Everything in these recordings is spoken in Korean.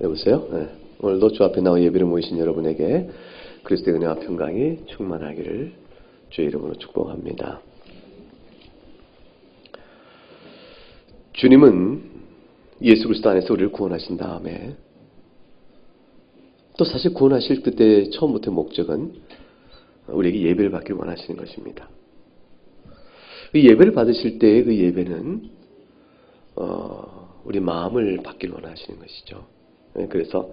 여보세요? 네. 오늘도 주 앞에 나와 예배를 모이신 여러분에게 그리스도의 은혜와 평강이 충만하기를 주의 이름으로 축복합니다. 주님은 예수 그리스도 안에서 우리를 구원하신 다음에 또 사실 구원하실 그때 처음부터 목적은 우리에게 예배를 받길 원하시는 것입니다. 그 예배를 받으실 때의 그 예배는 우리 마음을 받길 원하시는 것이죠. 그래서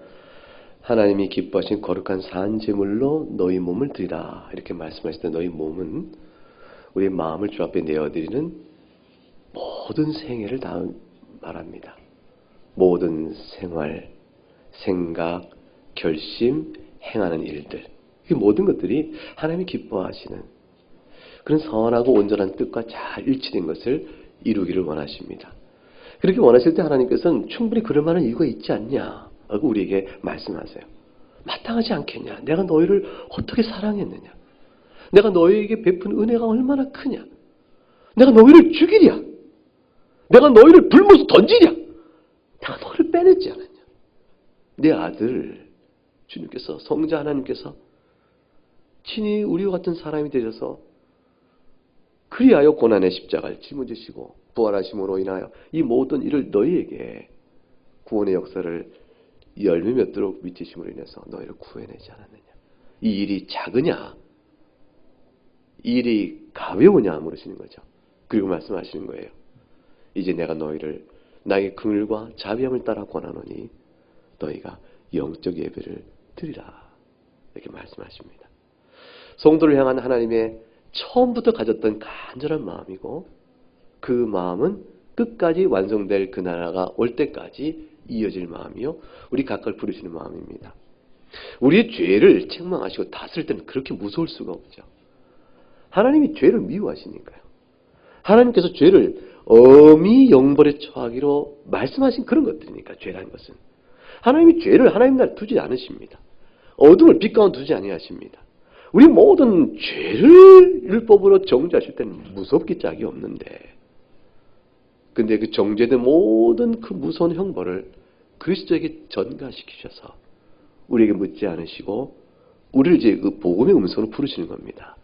하나님이 기뻐하신 거룩한 산 제물로 너희 몸을 드리라 이렇게 말씀하실 때 너희 몸은 우리 마음을 주 앞에 내어드리는 모든 생애를 다 말합니다. 모든 생활, 생각, 결심, 행하는 일들 이 모든 것들이 하나님이 기뻐하시는 그런 선하고 온전한 뜻과 잘 일치된 것을 이루기를 원하십니다. 그렇게 원하실 때 하나님께서는 충분히 그럴 만한 이유가 있지 않냐 하고 우리에게 말씀하세요. 마땅하지 않겠냐? 내가 너희를 어떻게 사랑했느냐? 내가 너희에게 베푼 은혜가 얼마나 크냐? 내가 너희를 죽이랴? 내가 너희를 불못에 던지랴? 내가 너희를 빼냈지 않았냐? 내 아들 주님께서 성자 하나님께서 친히 우리와 같은 사람이 되셔서 그리하여 고난의 십자가를 짊어지시고 부활하심으로 인하여 이 모든 일을 너희에게 구원의 역사를 열매 맺도록 미치심으로 인해서 너희를 구해내지 않았느냐. 이 일이 작으냐? 이 일이 가벼우냐 물으시는 거죠. 그리고 말씀하시는 거예요. 이제 내가 너희를 나의 긍휼과 자비함을 따라 권하노니 너희가 영적 예배를 드리라. 이렇게 말씀하십니다. 성도를 향한 하나님의 처음부터 가졌던 간절한 마음이고 그 마음은 끝까지 완성될 그 나라가 올 때까지 이어질 마음이요. 우리 각각 부르시는 마음입니다. 우리의 죄를 책망하시고 다스릴 때는 그렇게 무서울 수가 없죠. 하나님이 죄를 미워하시니까요. 하나님께서 죄를 엄히 영벌에 처하기로 말씀하신 그런 것들이니까 죄라는 것은. 하나님이 죄를 하나님 나라에 두지 않으십니다. 어둠을 빛 가운데 두지 아니하십니다. 우리 모든 죄를 율법으로 정죄하실 때는 무섭기 짝이 없는데 근데 그 정죄된 모든 그 무서운 형벌을 그리스도에게 전가시키셔서 우리에게 묻지 않으시고 우리를 이제 그 복음의 음성으로 부르시는 겁니다.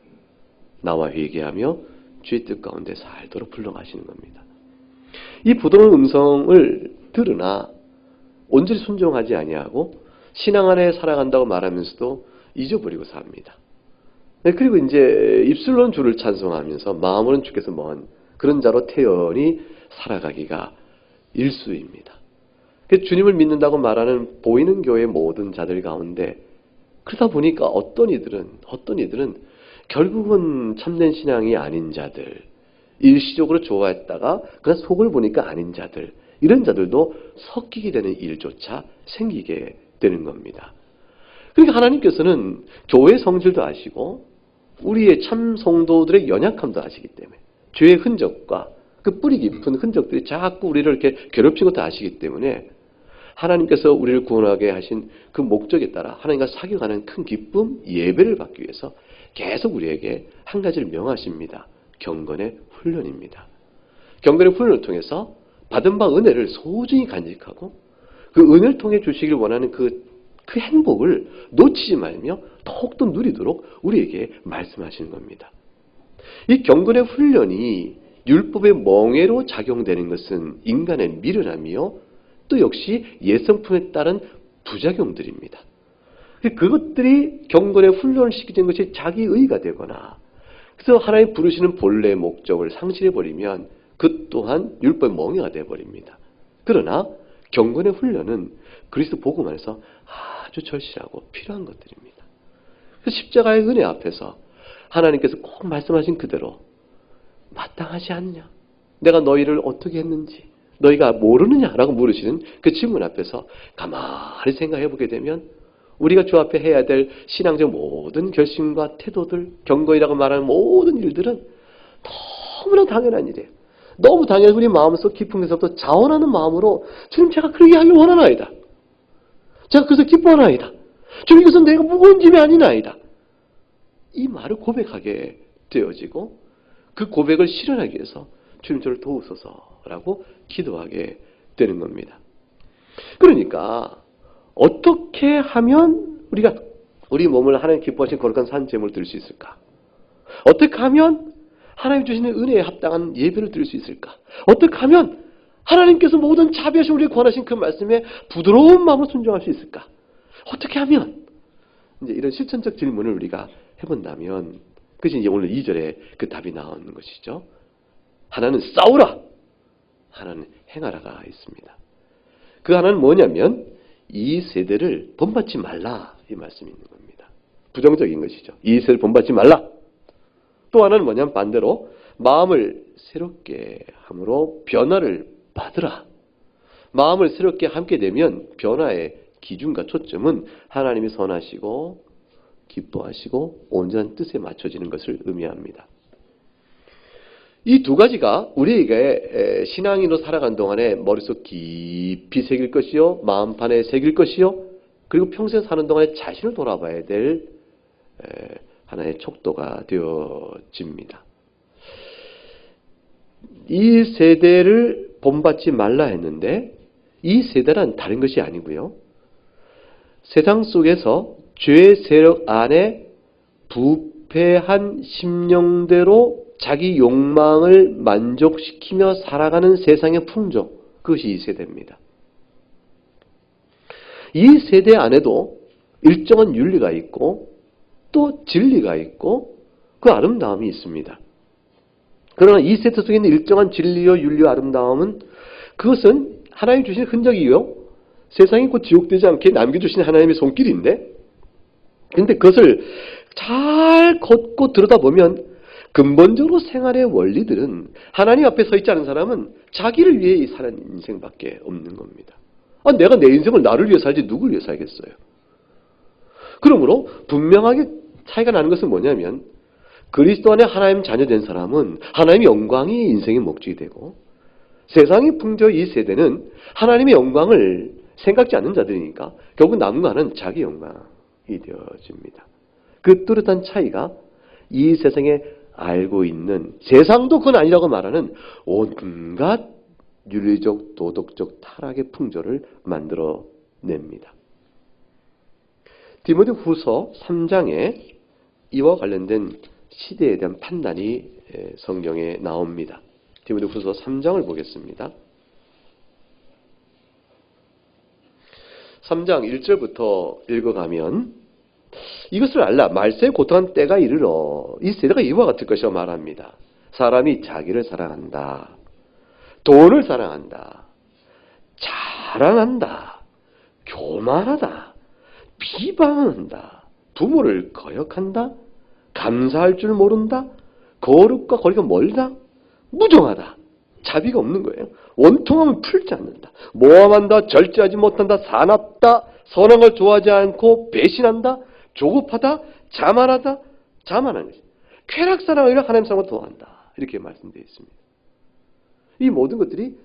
나와 회개하며 주의 뜻 가운데 살도록 불러가시는 겁니다. 이 부드러운 음성을 들으나 온전히 순종하지 아니하고 신앙 안에 살아간다고 말하면서도 잊어버리고 삽니다. 그리고 이제 입술로는 주를 찬송하면서 마음으로는 주께서 먼 그런 자로 태연히 살아가기가 일수입니다. 주님을 믿는다고 말하는 보이는 교회의 모든 자들 가운데 그러다 보니까 어떤 이들은 결국은 참된 신앙이 아닌 자들, 일시적으로 좋아했다가 그냥 속을 보니까 아닌 자들, 이런 자들도 섞이게 되는 일조차 생기게 되는 겁니다. 그러니까 하나님께서는 교회 성질도 아시고 우리의 참 성도들의 연약함도 아시기 때문에 죄의 흔적과 그 뿌리 깊은 흔적들이 자꾸 우리를 이렇게 괴롭히는 것도 아시기 때문에 하나님께서 우리를 구원하게 하신 그 목적에 따라 하나님과 사귀어가는 큰 기쁨, 예배를 받기 위해서 계속 우리에게 한 가지를 명하십니다. 경건의 훈련입니다. 경건의 훈련을 통해서 받은 바 은혜를 소중히 간직하고 그 은혜를 통해 주시길 원하는 그 행복을 놓치지 말며 더욱더 누리도록 우리에게 말씀하시는 겁니다. 이 경건의 훈련이 율법의 멍에로 작용되는 것은 인간의 미련함이요 또 역시 옛성품에 따른 부작용들입니다. 그것들이 경건의 훈련을 시키게 된 것이 자기의가 되거나 그래서 하나님 부르시는 본래의 목적을 상실해버리면 그 또한 율법의 멍에가 되어버립니다. 그러나 경건의 훈련은 그리스도 복음 안에서 아주 절실하고 필요한 것들입니다. 십자가의 은혜 앞에서 하나님께서 꼭 말씀하신 그대로 마땅하지 않냐? 내가 너희를 어떻게 했는지 너희가 모르느냐라고 물으시는 그 질문 앞에서 가만히 생각해 보게 되면 우리가 주 앞에 해야 될 신앙적 모든 결심과 태도들, 경건이라고 말하는 모든 일들은 너무나 당연한 일이에요. 너무 당연히 우리 마음속 깊은 데서부터 자원하는 마음으로 주님 제가 그렇게 하길 원하나이다. 제가 그래서 기뻐하나이다. 주님 이것은 내가 무거운 짐이 아니나이다. 이 말을 고백하게 되어지고 그 고백을 실현하기 위해서 주님 저를 도우소서라고 기도하게 되는 겁니다. 그러니까 어떻게 하면 우리가 우리 몸을 하나님 기뻐하신 거룩한 산 제물을 드릴 수 있을까? 어떻게 하면 하나님 주시는 은혜에 합당한 예배를 드릴 수 있을까? 어떻게 하면 하나님께서 모든 자비하신 우리에 권하신 그 말씀에 부드러운 마음으로 순종할 수 있을까? 어떻게 하면? 이제 이런 실천적 질문을 우리가 해본다면 그것이 이제 오늘 2절에 그 답이 나오는 것이죠. 하나는 싸우라! 하나는 행하라가 있습니다. 그 하나는 뭐냐면 이 세대를 본받지 말라 이 말씀이 있는 겁니다. 부정적인 것이죠. 이 세대를 본받지 말라. 또 하나는 뭐냐면 반대로 마음을 새롭게 함으로 변화를 받으라. 마음을 새롭게 함께 되면 변화의 기준과 초점은 하나님이 선하시고 기뻐하시고 온전한 뜻에 맞춰지는 것을 의미합니다. 이 두 가지가 우리에게 신앙인으로 살아가는 동안에 머릿속 깊이 새길 것이요, 마음판에 새길 것이요, 그리고 평생 사는 동안에 자신을 돌아봐야 될 하나의 촉도가 되어집니다. 이 세대를 본받지 말라 했는데 이 세대란 다른 것이 아니고요. 세상 속에서 죄의 세력 안에 부패한 심령대로 자기 욕망을 만족시키며 살아가는 세상의 풍조, 그것이 이 세대입니다. 이 세대 안에도 일정한 윤리가 있고 또 진리가 있고 그 아름다움이 있습니다. 그러나 이 세대 속에 있는 일정한 진리와 윤리와 아름다움은 그것은 하나님 주신 흔적이요, 세상이 곧 지옥되지 않게 남겨주신 하나님의 손길인데, 근데 그것을 잘 걷고 들여다보면 근본적으로 생활의 원리들은 하나님 앞에 서 있지 않은 사람은 자기를 위해 사는 인생밖에 없는 겁니다. 내가 내 인생을 나를 위해 살지 누굴 위해 살겠어요. 그러므로 분명하게 차이가 나는 것은 뭐냐면 그리스도 안에 하나님 자녀된 사람은 하나님의 영광이 인생의 목적이 되고, 세상의 풍조 이 세대는 하나님의 영광을 생각지 않는 자들이니까 결국 남은 거 하나는 자기 영광이 되어집니다. 그 뚜렷한 차이가 이 세상에 알고 있는, 세상도 그건 아니라고 말하는 온갖 윤리적 도덕적 타락의 풍조를 만들어냅니다. 디모데 후서 3장에 이와 관련된 시대에 대한 판단이 성경에 나옵니다. 디모데 후서 3장을 보겠습니다. 3장 1절부터 읽어가면 이것을 알라. 말세에 고통한 때가 이르러 이 세대가 이와 같을 것이라 말합니다. 사람이 자기를 사랑한다. 돈을 사랑한다. 자랑한다. 교만하다. 비방한다. 부모를 거역한다. 감사할 줄 모른다. 거룩과 거리가 멀다. 무정하다. 자비가 없는 거예요. 원통하면 풀지 않는다. 모함한다. 절제하지 못한다. 사납다. 선한 걸 좋아하지 않고 배신한다. 조급하다. 자만하다. 자만한 것이. 쾌락사랑을 하나님 사랑을 도한다. 이렇게 말씀되어 있습니다. 이 모든 것들이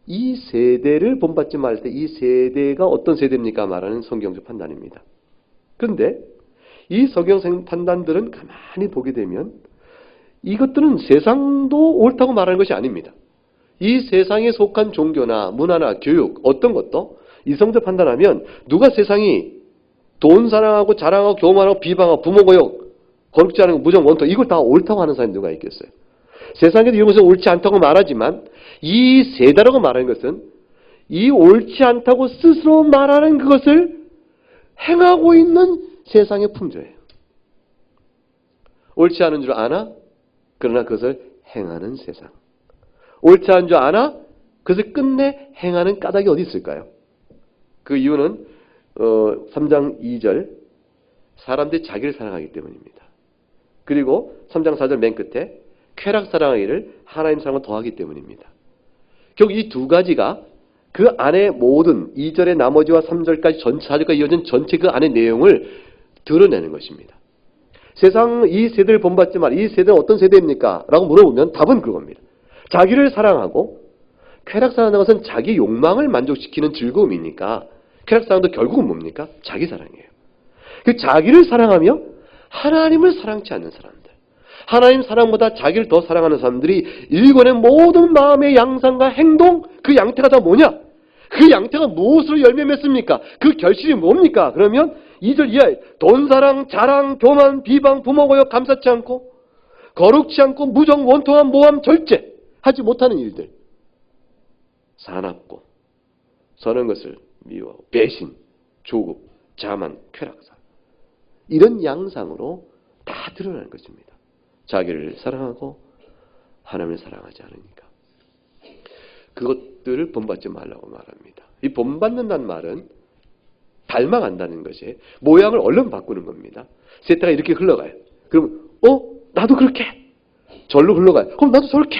이 세대를 본받지 말 때 이 세대가 어떤 세대입니까? 말하는 성경적 판단입니다. 그런데 이 성경 판단들은 가만히 보게 되면 이것들은 세상도 옳다고 말하는 것이 아닙니다. 이 세상에 속한 종교나 문화나 교육 어떤 것도 이성적 판단하면 누가 세상이 돈 사랑하고 자랑하고 교만하고 비방하고 부모 고역 거룩지 않은 무정 원통 이걸 다 옳다고 하는 사람이 누가 있겠어요? 세상에도 이런 것은 옳지 않다고 말하지만 이 세대라고 말하는 것은 이 옳지 않다고 스스로 말하는 그것을 행하고 있는 세상의 풍조예요. 옳지 않은 줄 아나? 그러나 그것을 행하는 세상. 옳지 않은 줄 아나? 그것을 끝내 행하는 까닭이 어디 있을까요? 그 이유는 3장 2절 사람들이 자기를 사랑하기 때문입니다. 그리고 3장 4절 맨 끝에 쾌락 사랑하기를 하나님 사랑을 더하기 때문입니다. 결국 이 두 가지가 그 안에 모든 2절의 나머지와 3절까지 전체 4절까지 이어진 전체 그 안의 내용을 드러내는 것입니다. 세상 이 세대를 본받지 말, 이 세대는 어떤 세대입니까? 라고 물어보면 답은 그겁니다. 자기를 사랑하고 쾌락 사랑하는 것은 자기 욕망을 만족시키는 즐거움이니까 쾌락 사랑도 결국은 뭡니까? 자기 사랑이에요. 그 자기를 사랑하며 하나님을 사랑치 않는 사람들, 하나님 사랑보다 자기를 더 사랑하는 사람들이 일궈낸 모든 마음의 양상과 행동, 그 양태가 다 뭐냐? 그 양태가 무엇으로 열매 맺습니까? 그 결실이 뭡니까? 그러면 2절 이하에 돈사랑, 자랑, 교만, 비방, 부모고역 감사치 않고 거룩치 않고 무정, 원통함, 모함, 절제 하지 못하는 일들. 사납고 선한 것을 미워하고 배신, 조급, 자만, 쾌락사. 이런 양상으로 다 드러나는 것입니다. 자기를 사랑하고 하나님을 사랑하지 않으니까. 그것들을 본받지 말라고 말합니다. 이 본받는다는 말은 닮아간다는 것이 모양을 얼른 바꾸는 겁니다. 세태가 이렇게 흘러가요. 그러면 나도 그렇게. 절로 흘러가요. 그럼 나도 저렇게.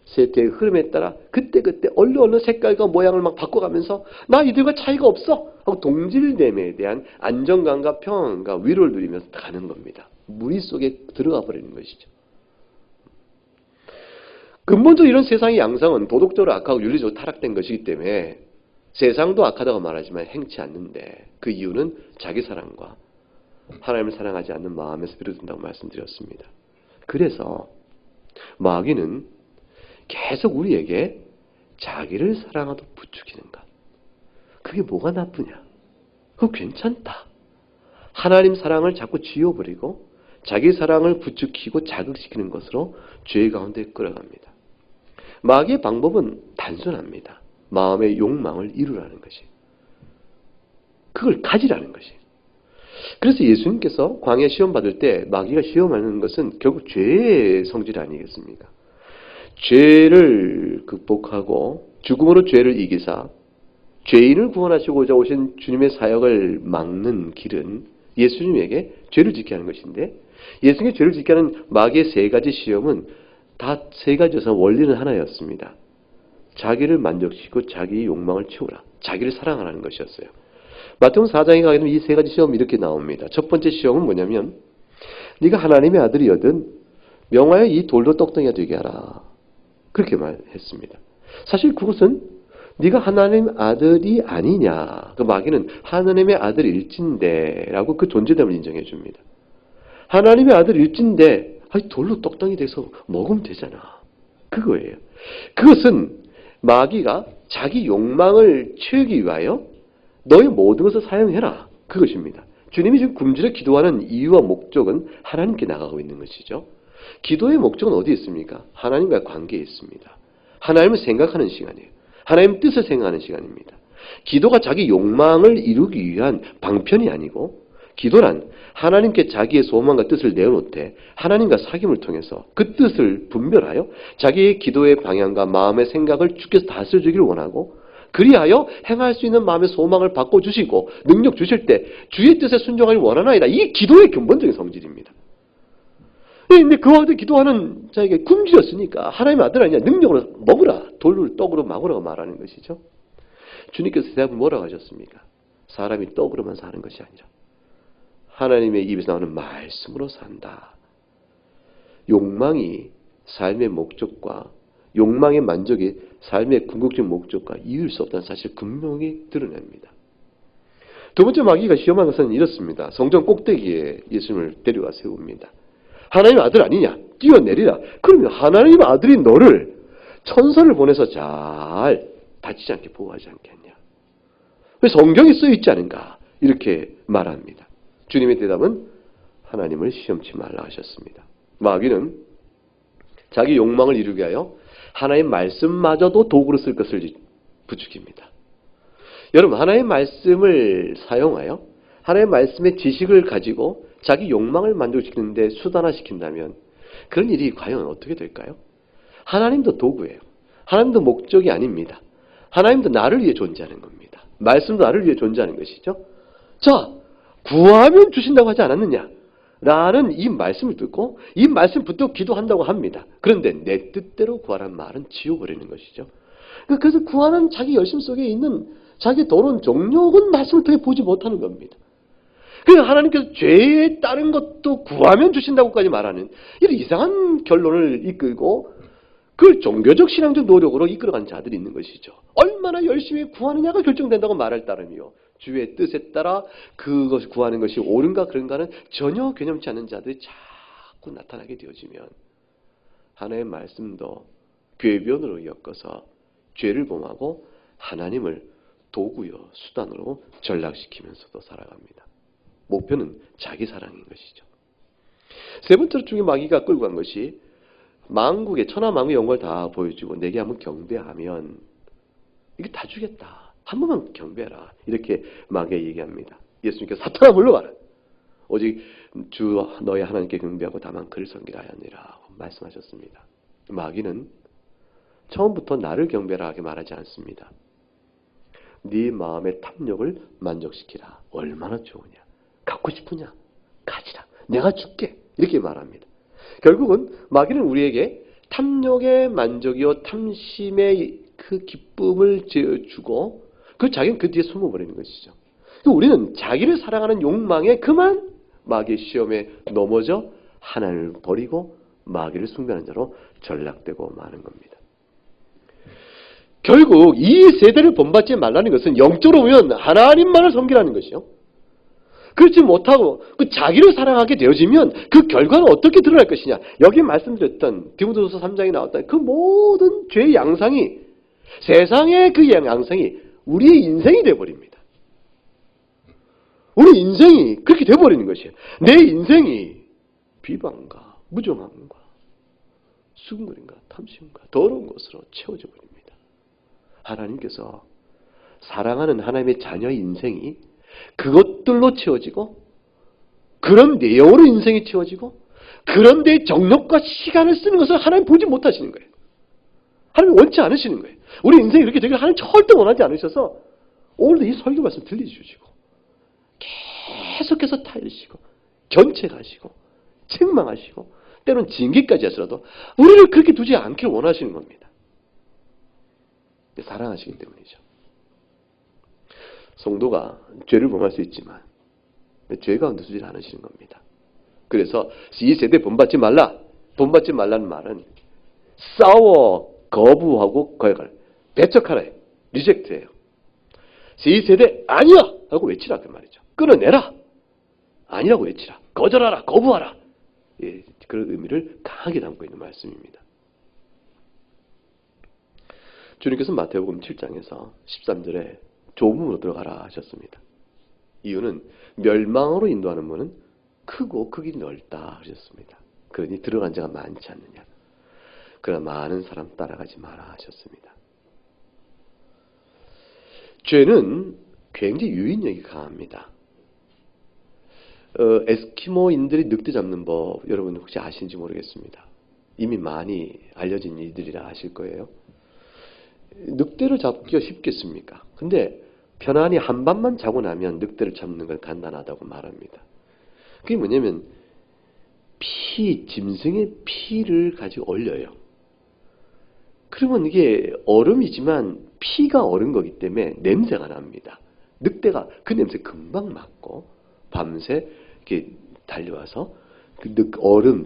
세태의 흐름에 따라 그때그때 얼른 색깔과 모양을 막 바꿔가면서 나 이들과 차이가 없어 하고 동질됨에 대한 안정감과 평안과 위로를 누리면서 가는 겁니다. 무리 속에 들어가 버리는 것이죠. 근본적으로 이런 세상의 양상은 도덕적으로 악하고 윤리적으로 타락된 것이기 때문에 세상도 악하다고 말하지만 행치 않는데 그 이유는 자기 사랑과 하나님을 사랑하지 않는 마음에서 비롯된다고 말씀드렸습니다. 그래서 마귀는 계속 우리에게 자기를 사랑하도록 부추기는 것. 그게 뭐가 나쁘냐? 그거 괜찮다. 하나님 사랑을 자꾸 지워버리고 자기 사랑을 부추기고 자극시키는 것으로 죄 가운데 끌어갑니다. 마귀의 방법은 단순합니다. 마음의 욕망을 이루라는 것이. 그걸 가지라는 것이. 그래서 예수님께서 광야 시험 받을 때 마귀가 시험하는 것은 결국 죄의 성질 아니겠습니까? 죄를 극복하고 죽음으로 죄를 이기사 죄인을 구원하시고자 오신 주님의 사역을 막는 길은 예수님에게 죄를 짓게 하는 것인데 예수님의 죄를 짓게 하는 마귀의 세 가지 시험은 다 세 가지에서 원리는 하나였습니다. 자기를 만족시키고 자기의 욕망을 채우라. 자기를 사랑하라는 것이었어요. 마태복음 4장에 가게 되면 이 세 가지 시험이 이렇게 나옵니다. 첫 번째 시험은 뭐냐면 네가 하나님의 아들이거든 명하여 이 돌도 떡덩이가 되게 하라. 그렇게 말했습니다. 사실 그것은 네가 하나님 아들이 아니냐. 그 마귀는 하나님의 아들일진데 라고 그 존재됨을 인정해 줍니다. 하나님의 아들일진데 돌로 떡덩이 돼서 먹으면 되잖아. 그거예요. 그것은 마귀가 자기 욕망을 채우기 위하여 너의 모든 것을 사용해라. 그것입니다. 주님이 지금 굶주려 기도하는 이유와 목적은 하나님께 나가고 있는 것이죠. 기도의 목적은 어디에 있습니까? 하나님과의 관계에 있습니다. 하나님을 생각하는 시간이에요. 하나님 뜻을 생각하는 시간입니다. 기도가 자기 욕망을 이루기 위한 방편이 아니고 기도란 하나님께 자기의 소망과 뜻을 내어놓되 하나님과 사귐을 통해서 그 뜻을 분별하여 자기의 기도의 방향과 마음의 생각을 주께서 다스려주기를 원하고 그리하여 행할 수 있는 마음의 소망을 바꿔주시고 능력 주실 때 주의 뜻에 순종하길 원하나이다. 이게 기도의 근본적인 성질입니다. 근데 그와 같은 기도하는 자에게 굶주렸으니까 하나님의 아들 아니냐 능력으로 먹으라. 돌을 떡으로 막으라고 말하는 것이죠. 주님께서 대답을 뭐라고 하셨습니까? 사람이 떡으로만 사는 것이 아니라 하나님의 입에서 나오는 말씀으로 산다. 욕망이 삶의 목적과 욕망의 만족이 삶의 궁극적인 목적과 이을 수 없다는 사실을 분명히 드러냅니다. 두 번째 마귀가 시험한 것은 이렇습니다. 성전 꼭대기에 예수님을 데려가 세웁니다. 하나님의 아들 아니냐? 뛰어내리라. 그러면 하나님의 아들인 너를 천사를 보내서 잘 다치지 않게 보호하지 않겠냐? 왜 성경에 쓰여 있지 않은가? 이렇게 말합니다. 주님의 대답은 하나님을 시험치 말라 하셨습니다. 마귀는 자기 욕망을 이루게 하여 하나님의 말씀마저도 도구로 쓸 것을 부추깁니다. 여러분 하나님의 말씀을 사용하여 하나님의 말씀의 지식을 가지고 자기 욕망을 만족시키는데 수단화시킨다면 그런 일이 과연 어떻게 될까요? 하나님도 도구예요. 하나님도 목적이 아닙니다. 하나님도 나를 위해 존재하는 겁니다. 말씀도 나를 위해 존재하는 것이죠. 자, 구하면 주신다고 하지 않았느냐? 라는 이 말씀을 듣고 이 말씀 붙들고 기도한다고 합니다. 그런데 내 뜻대로 구하라는 말은 지워버리는 것이죠. 그래서 구하는 자기 열심 속에 있는 자기 더러운 정욕은 말씀을 통해 보지 못하는 겁니다. 그래서 하나님께서 죄에 따른 것도 구하면 주신다고까지 말하는 이런 이상한 결론을 이끌고 그걸 종교적 신앙적 노력으로 이끌어간 자들이 있는 것이죠. 얼마나 열심히 구하느냐가 결정된다고 말할 따름이요. 주의 뜻에 따라 그것을 구하는 것이 옳은가 그런가는 전혀 개념치 않는 자들이 자꾸 나타나게 되어지면 하나님의 말씀도 궤변으로 엮어서 죄를 범하고 하나님을 도구요, 수단으로 전락시키면서도 살아갑니다. 목표는 자기 사랑인 것이죠. 세 번째로 중에 마귀가 끌고 간 것이 만국의 천하만국의 영광을 다 보여주고 내게 한번 경배하면 이게 다 주겠다. 한 번만 경배해라. 이렇게 마귀가 얘기합니다. 예수님께서 사탄아 물러가라. 오직 주 너의 하나님께 경배하고 다만 그를 섬기라 하니라 말씀하셨습니다. 마귀는 처음부터 나를 경배하라 하게 말하지 않습니다. 네 마음의 탐욕을 만족시키라. 얼마나 좋으냐. 갖고 싶으냐. 가지라. 내가 줄게. 이렇게 말합니다. 결국은 마귀는 우리에게 탐욕의 만족이요 탐심의 그 기쁨을 주고 그 자기는 그 뒤에 숨어버리는 것이죠. 우리는 자기를 사랑하는 욕망에 그만 마귀의 시험에 넘어져 하나님을 버리고 마귀를 숭배하는 자로 전락되고 마는 겁니다. 결국 이 세대를 본받지 말라는 것은 영적으로 보면 하나님만을 섬기라는 것이요. 그렇지 못하고 그 자기를 사랑하게 되어지면 그 결과는 어떻게 드러날 것이냐. 여기 말씀드렸던 디모데후서 3장에 나왔던 그 모든 죄의 양상이 세상의 그 양상이 우리의 인생이 되어버립니다. 우리 인생이 그렇게 되어버리는 것이에요. 내 인생이 비방과 무정함과 수군거림과 탐심과 더러운 것으로 채워져 버립니다. 하나님께서 사랑하는 하나님의 자녀의 인생이 그것들로 채워지고 그런 내용으로 인생이 채워지고 그런 데 정력과 시간을 쓰는 것을 하나님 보지 못하시는 거예요. 하나님 원치 않으시는 거예요. 우리 인생이 이렇게 되기를 하나님 절대 원하지 않으셔서 오늘도 이 설교 말씀 들려주시고 계속해서 타이르시고 견책하시고 책망하시고 때로는 징계까지 하시라도 우리를 그렇게 두지 않기를 원하시는 겁니다. 사랑하시기 때문이죠. 성도가 죄를 범할 수 있지만 죄 가운데 두지 않으시는 겁니다. 그래서 이 세대에 본받지 말라. 본받지 말라는 말은 싸워 거부하고 거역을 배척하라. 리젝트예요. 이 세대 아니야 하고 외치라 그 말이죠. 끊어내라. 아니라고 외치라. 거절하라. 거부하라. 예, 그런 의미를 강하게 담고 있는 말씀입니다. 주님께서 마태복음 7장에서 13절에 좁음으로 들어가라 하셨습니다. 이유는 멸망으로 인도하는 문은 크고 크기 넓다 하셨습니다. 그러니 들어간 자가 많지 않느냐. 그러나 많은 사람 따라가지 마라 하셨습니다. 죄는 굉장히 유인력이 강합니다. 에스키모인들이 늑대 잡는 법 여러분 혹시 아시는지 모르겠습니다. 이미 많이 알려진 일들이라 아실 거예요. 늑대를 잡기가 쉽겠습니까? 근데 편안히 한 밤만 자고 나면 늑대를 잡는 건 간단하다고 말합니다. 그게 뭐냐면 짐승의 피를 가지고 얼려요. 그러면 이게 얼음이지만 피가 얼은 거기 때문에 냄새가 납니다. 늑대가 그 냄새 금방 맡고 밤새 이렇게 달려와서 그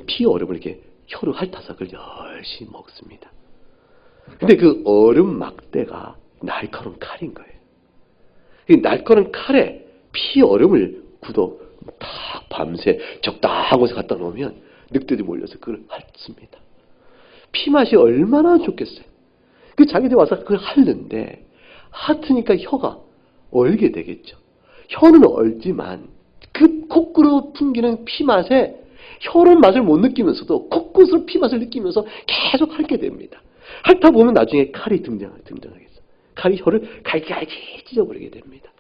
피 얼음을 이렇게 혀로 핥아서 그걸 열심히 먹습니다. 근데 그 얼음 막대가 날카로운 칼인 거예요. 이 날카로운 칼에 피 얼음을 굳어 딱 밤새 적당한 곳에 갖다 놓으면 늑대들이 몰려서 그걸 핥습니다. 피 맛이 얼마나 좋겠어요. 그 자기들 와서 그걸 핥는데 핥으니까 혀가 얼게 되겠죠. 혀는 얼지만 그 코끝으로 풍기는 피 맛에 혀는 맛을 못 느끼면서도 코끝으로 피 맛을 느끼면서 계속 핥게 됩니다. 핥다 보면 나중에 칼이 등장하겠어. 칼이 혀를 갈기갈기 찢어버리게 됩니다.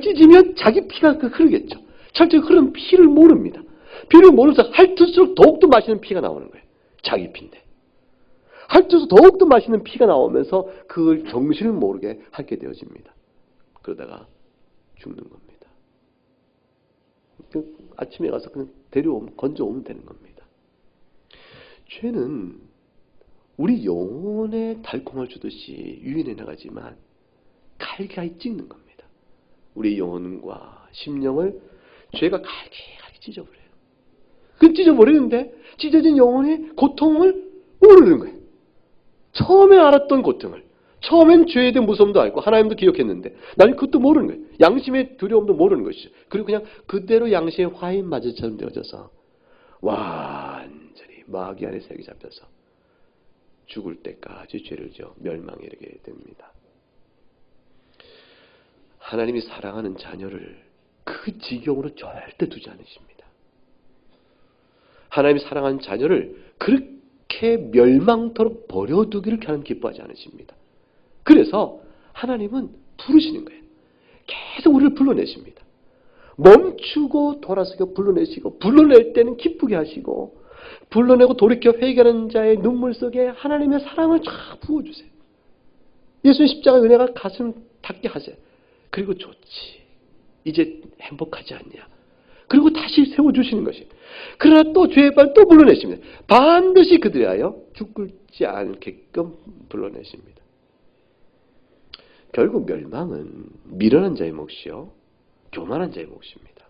찢으면 자기 피가 흐르겠죠. 철저히 흐르는 피를 모릅니다. 피를 모르면서 핥을수록 더욱더 맛있는 피가 나오는 거예요. 자기 피인데. 핥어서 더욱더 맛있는 피가 나오면서 그걸 정신을 모르게 핥게 되어집니다. 그러다가 죽는 겁니다. 아침에 가서 그냥 건져오면 되는 겁니다. 죄는 우리 영혼에 달콤을 주듯이 유인해 나가지만 갈기갈기 찢는 겁니다. 우리 영혼과 심령을 죄가 갈기갈기 찢어버려요. 그 찢어버리는데 찢어진 영혼의 고통을 모르는 거예요. 처음에 알았던 고통을, 처음엔 죄에 대한 무서움도 알고 하나님도 기억했는데 나중에 그것도 모르는 거예요. 양심의 두려움도 모르는 것이죠. 그리고 그냥 그대로 양심의 화인마저처럼 되어져서 완전히 마귀 안에 세게 잡혀서 죽을 때까지 죄를 지어 멸망에 이르게 됩니다. 하나님이 사랑하는 자녀를 그 지경으로 절대 두지 않으십니다. 하나님이 사랑하는 자녀를 그렇게 멸망토록 버려두기를 하나님 기뻐하지 않으십니다. 그래서 하나님은 부르시는 거예요. 계속 우리를 불러내십니다. 멈추고 돌아서고 불러내시고, 불러낼 때는 기쁘게 하시고, 불러내고 돌이켜 회개하는 자의 눈물 속에 하나님의 사랑을 쫙 부어주세요. 예수님 십자가 은혜가 가슴 닿게 하세요. 그리고 좋지. 이제 행복하지 않냐. 그리고 다시 세워주시는 것이. 그러나 또 죄의 발 또 불러내십니다. 반드시 그들에 하여 죽지 않게끔 불러내십니다. 결국 멸망은 미련한 자의 몫이요 교만한 자의 몫입니다.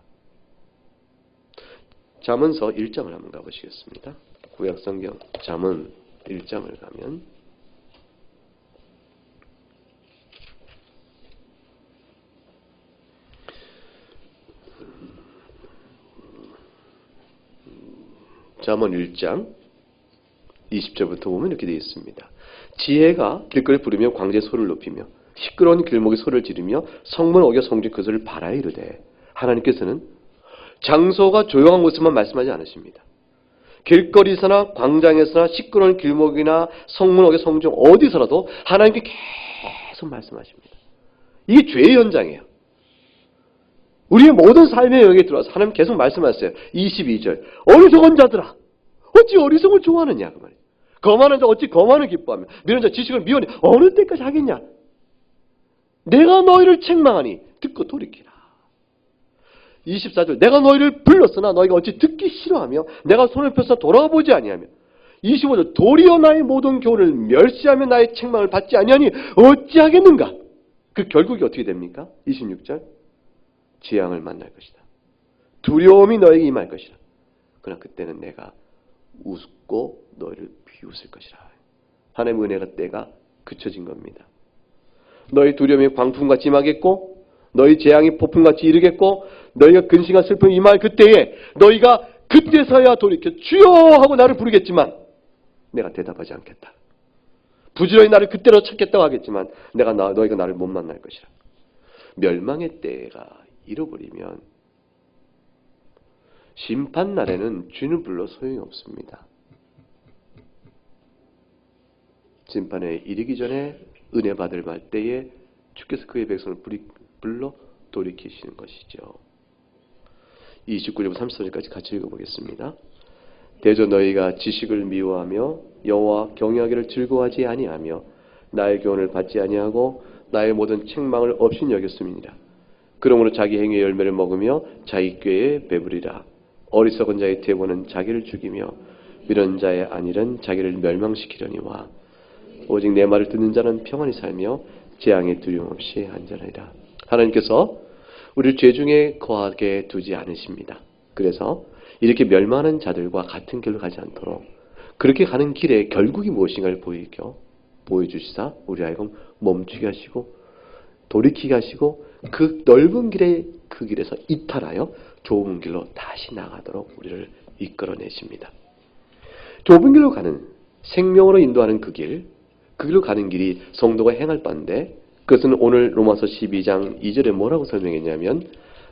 잠언서 1장을 한번 가보시겠습니다. 구약성경 잠언 1장을 가면 잠언 1장 20절부터 보면 이렇게 되어 있습니다. 지혜가 길거리 부르며 광주의 소리를 높이며 시끄러운 길목에 소리를 지르며 성문 어겨 성중 그 소리를 바라에 이르되 하나님께서는 장소가 조용한 곳에만 말씀하지 않으십니다. 길거리에서나 광장에서나 시끄러운 길목이나 성문 어겨 성중 어디서라도 하나님께 계속 말씀하십니다. 이게 죄의 현장이에요. 우리의 모든 삶의 영역에 들어와서 하나님 계속 말씀하세요. 22절 어리석은 자들아 어찌 어리석을 좋아하느냐 그 말이에요. 거만한 자 어찌 거만을 기뻐하며 미련한 자 지식을 미워하니 어느 때까지 하겠냐. 내가 너희를 책망하니 듣고 돌이키라. 24절 내가 너희를 불렀으나 너희가 어찌 듣기 싫어하며 내가 손을 펴서 돌아보지 아니하며 25절 도리어 나의 모든 교훈을 멸시하며 나의 책망을 받지 아니하니 어찌하겠는가. 그 결국이 어떻게 됩니까? 26절 재앙을 만날 것이다. 두려움이 너에게 임할 것이다. 그러나 그때는 내가 웃고 너희를 비웃을 것이라. 하나님의 은혜가 때가 그쳐진 겁니다. 너희 두려움이 광풍같이 임하겠고 너희 재앙이 폭풍같이 이르겠고 너희가 근심과 슬픔이 임할 그때에 너희가 그때서야 돌이켜 주여 하고 나를 부르겠지만 내가 대답하지 않겠다. 부지런히 나를 그때로 찾겠다고 하겠지만 너희가 나를 못 만날 것이라. 멸망의 때가 잃어버리면 심판날에는 주는 불러 소용이 없습니다. 심판에 이르기 전에 은혜 받을 말 때에 주께서 그의 백성을 불러 돌이키시는 것이죠. 29절부터 33절까지 같이 읽어보겠습니다. 대저 너희가 지식을 미워하며 여호와 경외하기를 즐거워하지 아니하며 나의 교훈을 받지 아니하고 나의 모든 책망을 없인 여겼음이니라. 그러므로 자기 행위의 열매를 먹으며 자기 꾀에 배부리라. 어리석은 자의 태고는 자기를 죽이며 미련한 자의 안일은 자기를 멸망시키려니와 오직 내 말을 듣는 자는 평안히 살며 재앙에 두려움 없이 안전하리라. 하나님께서 우리를 죄 중에 거하게 두지 않으십니다. 그래서 이렇게 멸망하는 자들과 같은 길로 가지 않도록 그렇게 가는 길에 결국이 무엇인가를 보여주시사 우리 하여금 멈추게 하시고 돌이키게 하시고 그 넓은 길에 그 길에서 이탈하여 좁은 길로 다시 나가도록 우리를 이끌어내십니다. 좁은 길로 가는 생명으로 인도하는 그 길로 가는 길이 성도가 행할 바인데 그것은 오늘 로마서 12장 2절에 뭐라고 설명했냐면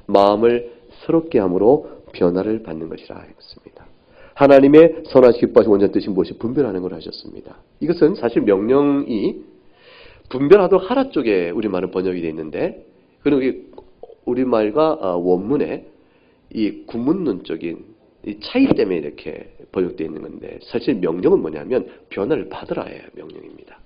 마음을 새롭게 함으로 변화를 받는 것이라 했습니다. 하나님의 선하시고 기뻐하시고 원하는 뜻이 무엇이 분별하는 걸 하셨습니다. 이것은 사실 명령이 분별하도록 하라 쪽에 우리말은 번역이 되어 있는데 그리고 우리말과 원문에 이 구문론적인 이 차이 때문에 이렇게 번역되어 있는 건데 사실 명령은 뭐냐면 변화를 받으라예요. 명령입니다.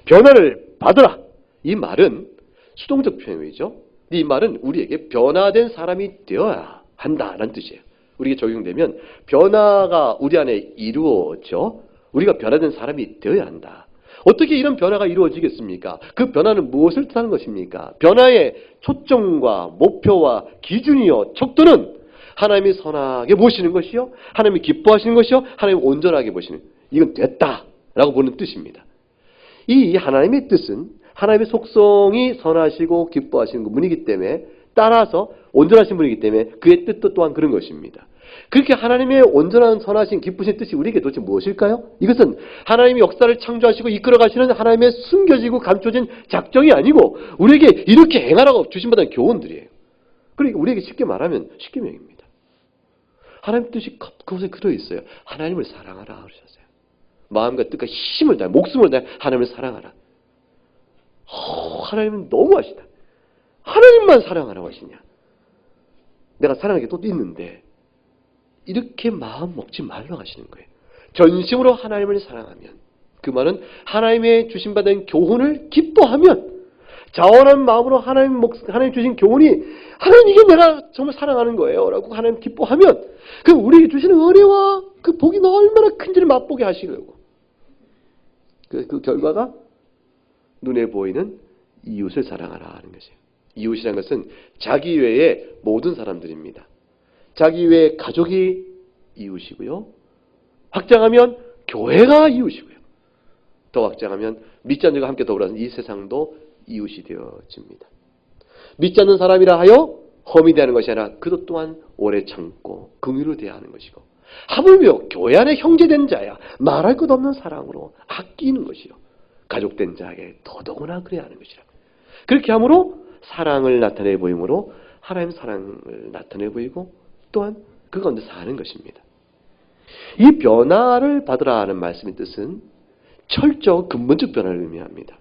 변화를 받으라. 이 말은 수동적 표현이죠. 이 말은 우리에게 변화된 사람이 되어야 한다라는 뜻이에요. 우리에게 적용되면 변화가 우리 안에 이루어져 우리가 변화된 사람이 되어야 한다. 어떻게 이런 변화가 이루어지겠습니까? 그 변화는 무엇을 뜻하는 것입니까? 변화의 초점과 목표와 기준이요 척도는 하나님이 선하게 보시는 것이요 하나님이 기뻐하시는 것이요 하나님이 온전하게 보시는 이건 됐다라고 보는 뜻입니다. 이 하나님의 뜻은 하나님의 속성이 선하시고 기뻐하시는 분이기 때문에 따라서 온전하신 분이기 때문에 그의 뜻도 또한 그런 것입니다. 그렇게 하나님의 온전한 선하신 기쁘신 뜻이 우리에게 도대체 무엇일까요? 이것은 하나님이 역사를 창조하시고 이끌어 가시는 하나님의 숨겨지고 감춰진 작정이 아니고 우리에게 이렇게 행하라고 주신받은 교훈들이에요. 그러니까 우리에게 쉽게 말하면 십계명입니다. 하나님 뜻이 그것에 들어 있어요. 하나님을 사랑하라 그러셨어요. 마음과 뜻과 힘을 다해 목숨을 다해 하나님을 사랑하라. 하나님은 너무하시다. 하나님만 사랑하라고 하시냐. 내가 사랑하는 게 또 있는데 이렇게 마음 먹지 말라고 하시는 거예요. 전심으로 하나님을 사랑하면 그 말은 하나님의 주신받은 교훈을 기뻐하면 자원한 마음으로 하나님 주신 교훈이 하나님 이게 내가 정말 사랑하는 거예요 라고 하나님 기뻐하면 그 우리에게 주시는 은혜와 그 복이 얼마나 큰지를 맛보게 하시려고 그 결과가 눈에 보이는 이웃을 사랑하라 하는 것이에요. 이웃이라는 것은 자기 외의 모든 사람들입니다. 자기 외의 가족이 이웃이고요. 확장하면 교회가 이웃이고요. 더 확장하면 믿지 않는 자가 함께 더불어서 이 세상도 이웃이 되어집니다. 믿지 않는 사람이라 하여 험히 대하는 것이 아니라 그도 또한 오래 참고 긍휼을 대하는 것이고 하물며 교회 안에 형제된 자야 말할 것 없는 사랑으로 아끼는 것이요 가족된 자에게 더더구나 그래야 하는 것이라. 그렇게 함으로 사랑을 나타내 보임으로 하나님 사랑을 나타내 보이고 또한 그 가운데 사는 것입니다. 이 변화를 받으라 하는 말씀의 뜻은 철저히 근본적 변화를 의미합니다.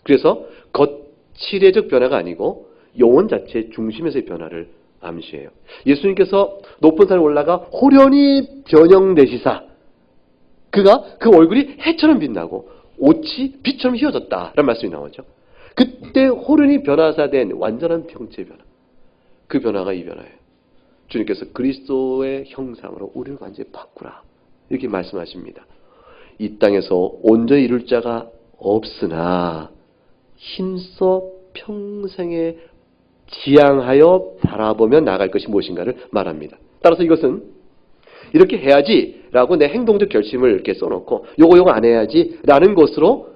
그래서 겉치레적 변화가 아니고 영혼 자체의 중심에서의 변화를 암시해요. 예수님께서 높은 산에 올라가 호련히 변형되시사 그가 그 얼굴이 해처럼 빛나고 옷이 빛처럼 휘어졌다라는 말씀이 나오죠. 그때 호련히 변화사된 완전한 평체 변화. 그 변화가 이 변화예요. 주님께서 그리스도의 형상으로 우리를 완전히 바꾸라. 이렇게 말씀하십니다. 이 땅에서 온전히 이룰 자가 없으나 힘써 평생에 지향하여 바라보며 나갈 것이 무엇인가를 말합니다. 따라서 이것은 이렇게 해야지라고 내 행동적 결심을 이렇게 써놓고 요거 안 해야지라는 것으로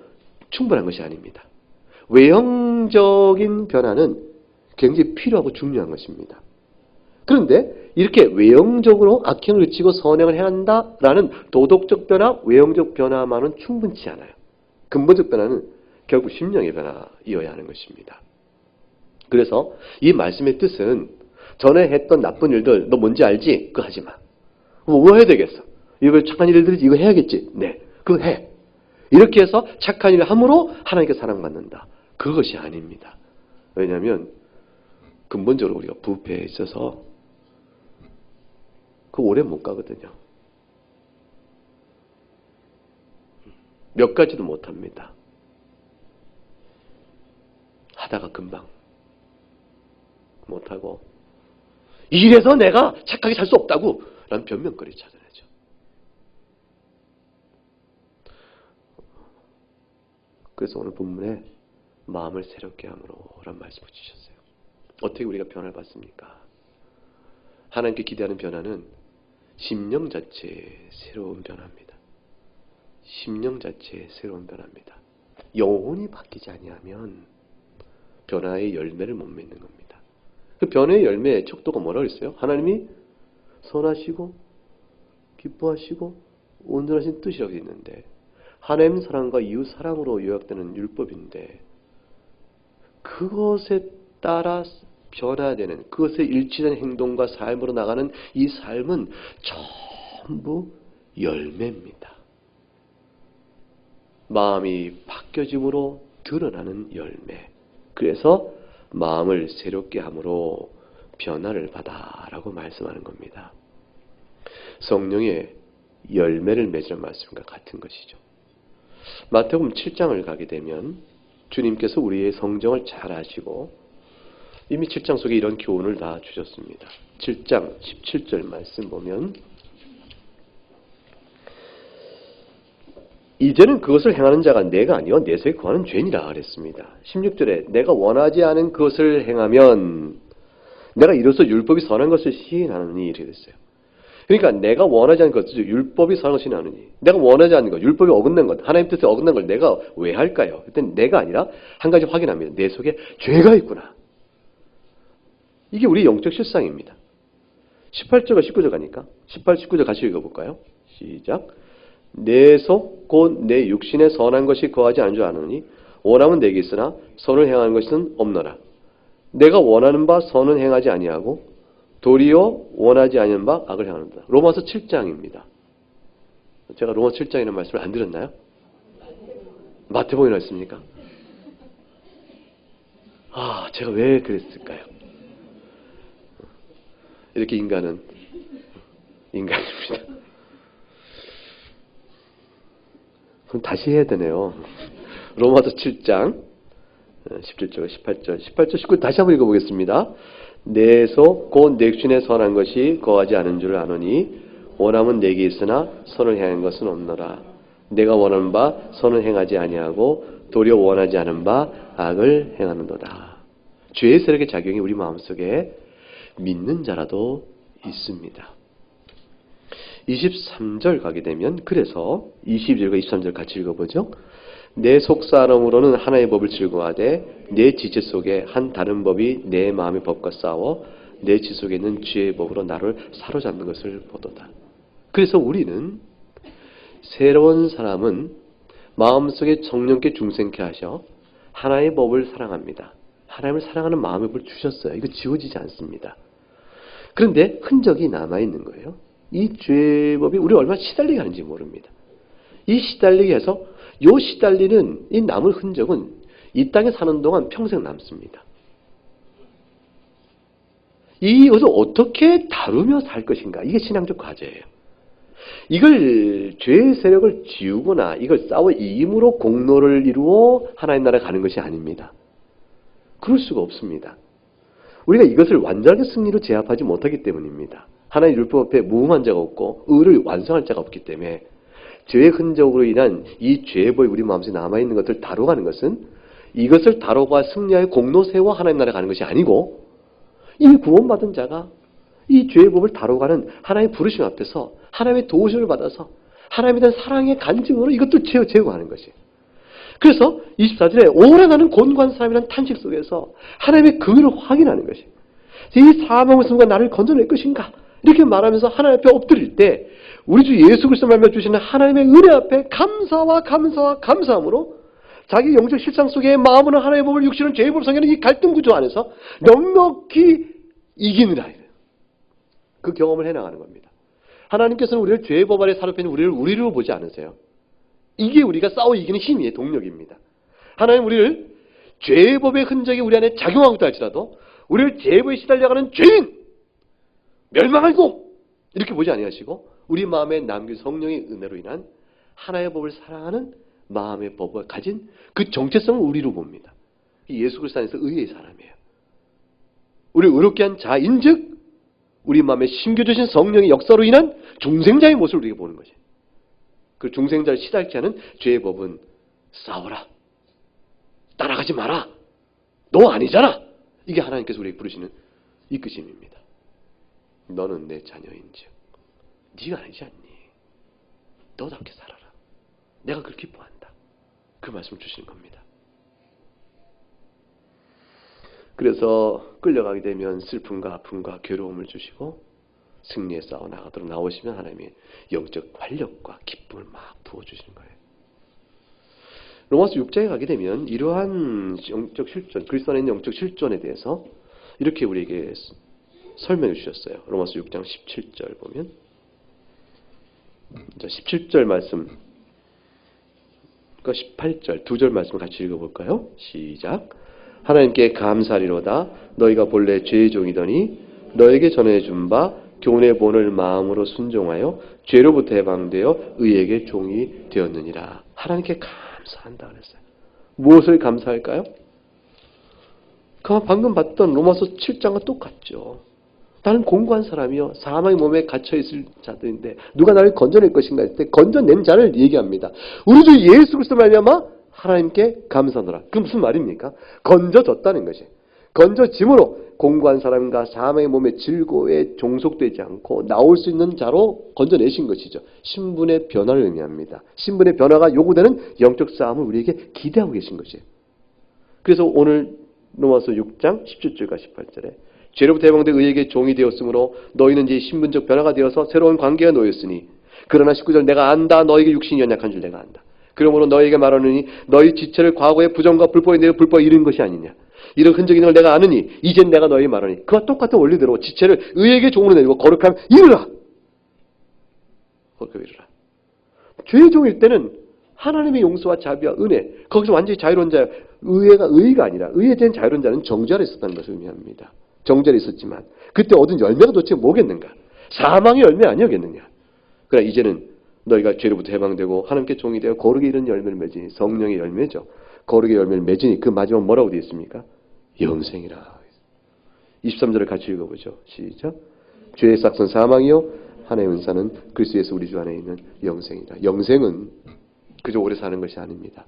충분한 것이 아닙니다. 외형적인 변화는 굉장히 필요하고 중요한 것입니다. 그런데 이렇게 외형적으로 악행을 그치고 선행을 해야 한다라는 도덕적 변화, 외형적 변화만은 충분치 않아요. 근본적 변화는 결국 심령의 변화이어야 하는 것입니다. 그래서 이 말씀의 뜻은 전에 했던 나쁜 일들 너 뭔지 알지? 그거 하지 마. 뭐 해야 되겠어? 이거 착한 일들이지 이거 해야겠지? 네, 그거 해. 이렇게 해서 착한 일을 함으로 하나님께 사랑받는다. 그것이 아닙니다. 왜냐하면 근본적으로 우리가 부패에 있어서 그 오래 못 가거든요. 몇 가지도 못 합니다. 하다가 금방 못하고 이래서 내가 착하게 살 수 없다고 라는 변명거리 찾아내죠. 그래서 오늘 본문에 마음을 새롭게 함으로 라는 말씀을 주셨어요. 어떻게 우리가 변화를 받습니까? 하나님께 기대하는 변화는 심령 자체의 새로운 변화입니다. 심령 자체의 새로운 변화입니다. 영혼이 바뀌지 아니하면 변화의 열매를 못 맺는 겁니다. 그 변화의 열매의 척도가 뭐라고 했어요? 하나님이 선하시고 기뻐하시고 온전하신 뜻이라고 있는데 하나님 사랑과 이웃 사랑으로 요약되는 율법인데 그것에 따라 변화되는 그것에 일치된 행동과 삶으로 나가는 이 삶은 전부 열매입니다. 마음이 바뀌어짐으로 드러나는 열매. 그래서 마음을 새롭게 함으로 변화를 받아라고 말씀하는 겁니다. 성령의 열매를 맺으라는 말씀과 같은 것이죠. 마태복음 7장을 가게 되면 주님께서 우리의 성정을 잘 아시고 이미 7장 속에 이런 교훈을 다 주셨습니다. 7장 17절 말씀 보면 이제는 그것을 행하는 자가 내가 아니요 내 속에 거하는 죄니라 그랬습니다. 16절에 내가 원하지 않은 그것을 행하면 내가 이로써 율법이 선한 것을 시인하느니 이렇게 됐어요. 그러니까 내가 원하지 않은 것, 율법이 선한 것이 나느니 내가 원하지 않는 것, 율법이 어긋난 것, 하나님 뜻에 어긋난 걸 내가 왜 할까요? 그때 내가 아니라 한 가지 확인합니다. 내 속에 죄가 있구나. 이게 우리 영적 실상입니다. 18절과 19절 가니까 18, 19절 같이 읽어볼까요? 시작. 내 속 곧 내 육신에 선한 것이 거하지 않은 줄 아노니 원함은 내게 있으나 선을 행하는 것은 없노라. 내가 원하는 바 선은 행하지 아니하고 도리어 원하지 아니하는 바 악을 행하는다. 로마서 7장입니다. 제가 로마서 7장이라는 말씀을 안 드렸나요? 마태복음에 있습니까? 제가 왜 그랬을까요? 이렇게 인간은 인간입니다. 그럼 다시 해야 되네요. 로마서 7장 17절, 18절, 19절 다시 한번 읽어보겠습니다. 내 속 곧 내 육신에 선한 것이 거하지 않은 줄 아노니 원함은 내게 있으나 선을 행하는 것은 없노라. 내가 원하는 바 선을 행하지 아니하고 도리어 원하지 않은 바 악을 행하는도다. 죄의 세력의 작용이 우리 마음속에 믿는 자라도 있습니다. 23절 가게 되면 그래서 22절과 23절 같이 읽어보죠. 내 속사람으로는 하나의 법을 즐거워하되 내 지체 속에 한 다른 법이 내 마음의 법과 싸워 내 지 속에 있는 죄의 법으로 나를 사로잡는 것을 보도다. 그래서 우리는 새로운 사람은 마음속에 정령께 중생케 하셔 하나의 법을 사랑합니다. 하나님을 사랑하는 마음의 법을 주셨어요. 이거 지워지지 않습니다. 그런데 흔적이 남아있는 거예요. 이 죄의 법이 우리 얼마나 시달리게 하는지 모릅니다. 이 시달리게 해서 이 시달리는 이 남을 흔적은 이 땅에 사는 동안 평생 남습니다. 이것을 어떻게 다루며 살 것인가? 이게 신앙적 과제예요. 이걸 죄의 세력을 지우거나 이걸 싸워 이김으로 공로를 이루어 하나님 나라에 가는 것이 아닙니다. 그럴 수가 없습니다. 우리가 이것을 완전하게 승리로 제압하지 못하기 때문입니다. 하나님 율법 앞에 무응한 자가 없고 의를 완성할 자가 없기 때문에 죄의 흔적으로 인한 이 죄의 법이 우리 마음속에 남아있는 것을 다뤄가는 것은 이것을 다뤄가 승리하여 공로 세워 하나님 나라에 가는 것이 아니고 이미 구원받은 자가 이 죄의 법을 다뤄가는 하나님의 부르심 앞에서 하나님의 도우심을 받아서 하나님에 대한 사랑의 간증으로 이것도 제거하는 것이에요. 그래서 24절에 오래 나는 곤고한 사람이라는 탄식 속에서 하나님의 긍휼을 확인하는 것이에요. 이 사망의 순간 나를 건져낼 것인가? 이렇게 말하면서 하나님 앞에 엎드릴 때 우리 주 예수 그리스도 말며 주시는 하나님의 은혜 앞에 감사와 감사함으로 자기 영적 실상 속에 마음은 하나님의 법을 육신은 죄의 법을 성하는 이 갈등 구조 안에서 넉넉히 이기느라 그 경험을 해나가는 겁니다. 하나님께서는 우리를 죄의 법 아래 사로잡힌 우리로 보지 않으세요. 이게 우리가 싸워 이기는 힘이에요. 동력입니다. 하나님 우리를 죄의 법의 흔적이 우리 안에 작용하고 있다 할지라도 우리를 죄의 법에 시달려가는 죄인 멸망하고 이렇게 보지 아니하시고 우리 마음에 남긴 성령의 은혜로 인한 하나의 법을 사랑하는 마음의 법을 가진 그 정체성을 우리로 봅니다. 예수 그리스도 안에서 의의 사람이에요. 우리를 의롭게 한 자인즉 우리 마음에 심겨주신 성령의 역사로 인한 중생자의 모습을 우리가 보는 거죠. 그 중생자를 시달게 하는 죄의 법은 싸워라. 따라가지 마라. 너 아니잖아. 이게 하나님께서 우리에게 부르시는 이끄심입니다. 너는 내 자녀인즉 네가 아니지 않니? 너답게 살아라. 내가 그걸 기뻐한다. 그 말씀을 주시는 겁니다. 그래서 끌려가게 되면 슬픔과 아픔과 괴로움을 주시고 승리에 싸워 나가도록 나오시면 하나님이 영적 활력과 기쁨을 막 부어주시는 거예요. 로마서 6장에 가게 되면 이러한 영적 실존, 그리스도 안에 있는 영적 실존에 대해서 이렇게 우리에게 설명해 주셨어요. 로마서 6장 17절 보면 17절 말씀, 그러니까 18절 두 절 말씀을 같이 읽어볼까요? 시작. 하나님께 감사리로다. 너희가 본래 죄의 종이더니 너에게 전해준 바 교훈의 본을 마음으로 순종하여 죄로부터 해방되어 의에게 종이 되었느니라. 하나님께 감사한다 그랬어요. 무엇을 감사할까요? 방금 봤던 로마서 7장과 똑같죠. 나는 공고한 사람이요 사망의 몸에 갇혀있을 자들인데 누가 나를 건져낼 것인가 했을 때 건져낸 자를 얘기합니다. 우리 주 예수 그리스도 말미암아 하나님께 감사하노라. 그게 무슨 말입니까? 건져졌다는 것이. 건져짐으로 공고한 사람과 사망의 몸의 질고에 종속되지 않고 나올 수 있는 자로 건져내신 것이죠. 신분의 변화를 의미합니다. 신분의 변화가 요구되는 영적 싸움을 우리에게 기대하고 계신 것이에요. 그래서 오늘 로마서 6장 17절과 18절에 죄로부터 해방돼 의에게 종이 되었으므로 너희는 이제 신분적 변화가 되어서 새로운 관계가 놓였으니 그러나 19절 내가 안다 너희에게 육신이 연약한 줄 내가 안다. 그러므로 너희에게 말하느니 너희 지체를 과거의 부정과 불법에 내어 불법에 이른 것이 아니냐. 이런 흔적이 있는 걸 내가 아느니 이젠 내가 너희 말하니 그와 똑같은 원리대로 지체를 의에게 종으로 내리고 거룩함 이르라. 거룩함 이르라. 죄의 종일 때는 하나님의 용서와 자비와 은혜 거기서 완전히 자유로운 자 의가 아니라 의에 대한 자유로운 자는 정죄 아래 있었다는 것을 의미합니다. 정죄 아래 있었지만 그때 얻은 열매가 도대체 뭐겠는가? 사망의 열매 아니었겠느냐? 그러나 이제는 너희가 죄로부터 해방되고 하나님께 종이 되어 거룩에 이른 열매를 맺으니 성령의 열매죠. 거룩의 열매를 맺으니 그 마지막 뭐라고 되어 있습니까? 영생이라. 23절을 같이 읽어보죠. 시작. 죄의 싹선 사망이요 하나님의 은사는 그리스도 예수 우리 주 안에 있는 영생이다. 영생은 그저 오래 사는 것이 아닙니다.